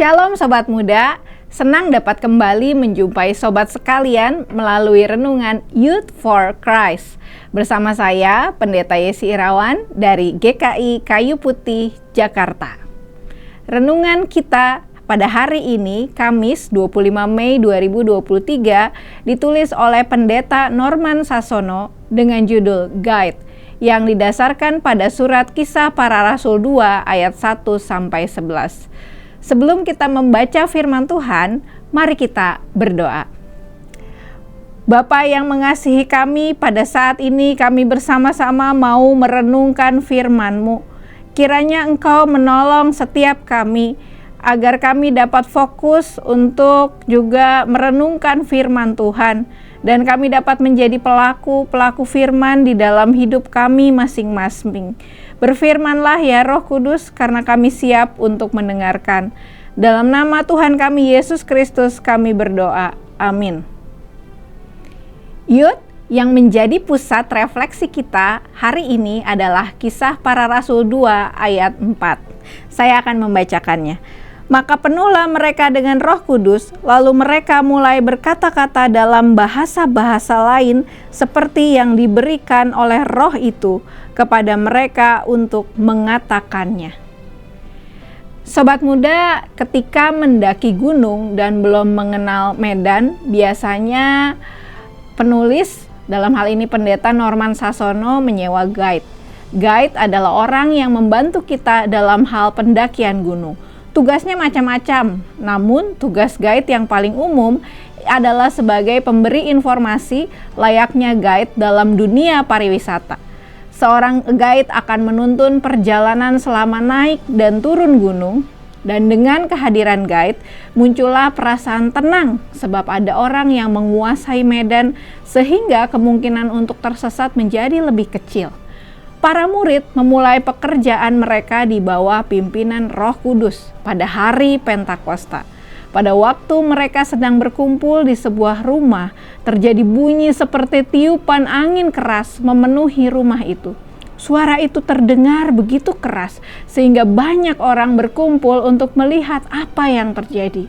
Shalom Sobat Muda, senang dapat kembali menjumpai Sobat sekalian melalui renungan Youth for Christ. Bersama saya, Pendeta Yesi Irawan dari GKI Kayu Putih, Jakarta. Renungan kita pada hari ini, Kamis 25 Mei 2023, ditulis oleh Pendeta Norman Sasono dengan judul Guide, yang didasarkan pada surat Kisah Para Rasul 2 ayat 1-11. Sebelum kita membaca firman Tuhan, mari kita berdoa. Bapa yang mengasihi kami, pada saat ini kami bersama-sama mau merenungkan firman-Mu. Kiranya Engkau menolong setiap kami, agar kami dapat fokus untuk juga merenungkan firman Tuhan, dan kami dapat menjadi pelaku firman di dalam hidup kami masing-masing. Berfirmanlah ya Roh Kudus, karena kami siap untuk mendengarkan. Dalam nama Tuhan kami Yesus Kristus kami berdoa. Amin. Youth yang menjadi pusat refleksi kita hari ini adalah Kisah Para Rasul 2 ayat 4. Saya akan membacakannya. Maka penuhlah mereka dengan Roh Kudus, lalu mereka mulai berkata-kata dalam bahasa-bahasa lain seperti yang diberikan oleh Roh itu kepada mereka untuk mengatakannya. Sobat muda, ketika mendaki gunung dan belum mengenal medan, biasanya penulis, dalam hal ini Pendeta Norman Sasono, menyewa guide. Guide adalah orang yang membantu kita dalam hal pendakian gunung. Tugasnya macam-macam, namun tugas guide yang paling umum adalah sebagai pemberi informasi layaknya guide dalam dunia pariwisata. Seorang guide akan menuntun perjalanan selama naik dan turun gunung, dan dengan kehadiran guide muncullah perasaan tenang sebab ada orang yang menguasai medan sehingga kemungkinan untuk tersesat menjadi lebih kecil. Para murid memulai pekerjaan mereka di bawah pimpinan Roh Kudus pada hari Pentakosta. Pada waktu mereka sedang berkumpul di sebuah rumah, terjadi bunyi seperti tiupan angin keras memenuhi rumah itu. Suara itu terdengar begitu keras sehingga banyak orang berkumpul untuk melihat apa yang terjadi.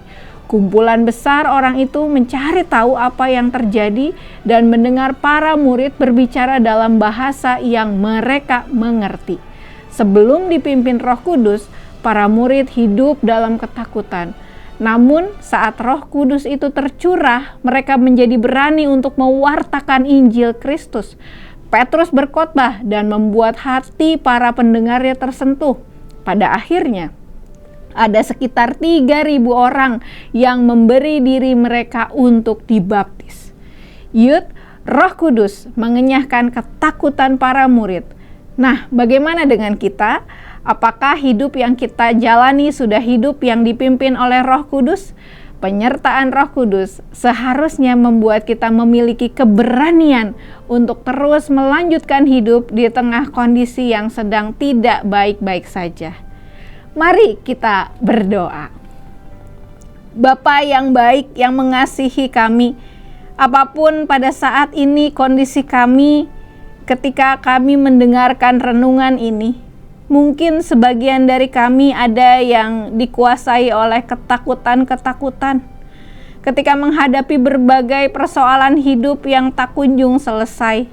Kumpulan besar orang itu mencari tahu apa yang terjadi dan mendengar para murid berbicara dalam bahasa yang mereka mengerti. Sebelum dipimpin Roh Kudus, para murid hidup dalam ketakutan. Namun saat Roh Kudus itu tercurah, mereka menjadi berani untuk mewartakan Injil Kristus. Petrus berkhotbah dan membuat hati para pendengarnya tersentuh. Pada akhirnya, ada sekitar 3.000 orang yang memberi diri mereka untuk dibaptis. Youth, Roh Kudus mengenyahkan ketakutan para murid. Nah, bagaimana dengan kita? Apakah hidup yang kita jalani sudah hidup yang dipimpin oleh Roh Kudus? Penyertaan Roh Kudus seharusnya membuat kita memiliki keberanian untuk terus melanjutkan hidup di tengah kondisi yang sedang tidak baik-baik saja. Mari kita berdoa. Bapa yang baik yang mengasihi kami, apapun pada saat ini kondisi kami ketika kami mendengarkan renungan ini, mungkin sebagian dari kami ada yang dikuasai oleh ketakutan-ketakutan ketika menghadapi berbagai persoalan hidup yang tak kunjung selesai.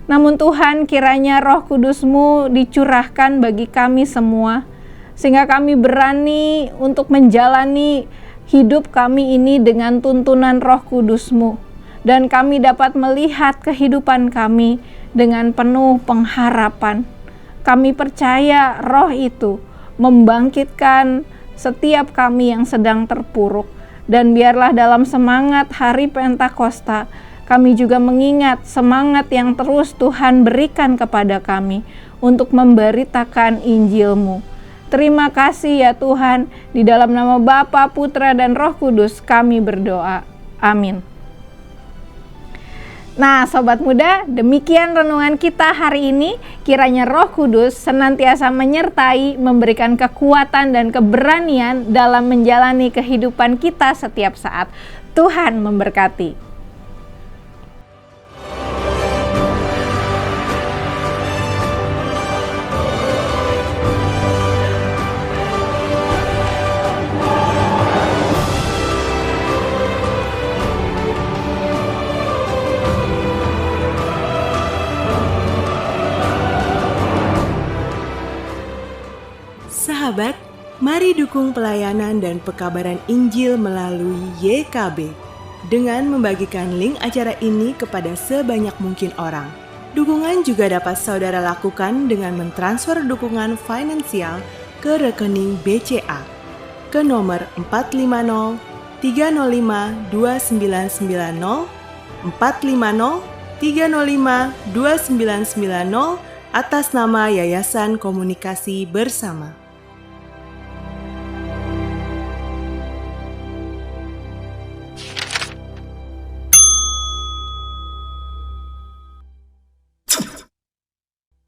Namun Tuhan, kiranya Roh Kudus-Mu dicurahkan bagi kami semua, sehingga kami berani untuk menjalani hidup kami ini dengan tuntunan Roh Kudus-Mu, dan kami dapat melihat kehidupan kami dengan penuh pengharapan. Kami percaya Roh itu membangkitkan setiap kami yang sedang terpuruk, dan biarlah dalam semangat hari Pentakosta kami juga mengingat semangat yang terus Tuhan berikan kepada kami untuk memberitakan Injil-Mu. Terima kasih ya Tuhan, di dalam nama Bapa, Putra, dan Roh Kudus kami berdoa. Amin. Nah, Sobat Muda, demikian renungan kita hari ini. Kiranya Roh Kudus senantiasa menyertai, memberikan kekuatan dan keberanian dalam menjalani kehidupan kita setiap saat. Tuhan memberkati. Sahabat, mari dukung pelayanan dan pekabaran Injil melalui YKB dengan membagikan link acara ini kepada sebanyak mungkin orang. Dukungan juga dapat saudara lakukan dengan mentransfer dukungan finansial ke rekening BCA ke nomor 450 305 2990 450 305 2990 atas nama Yayasan Komunikasi Bersama.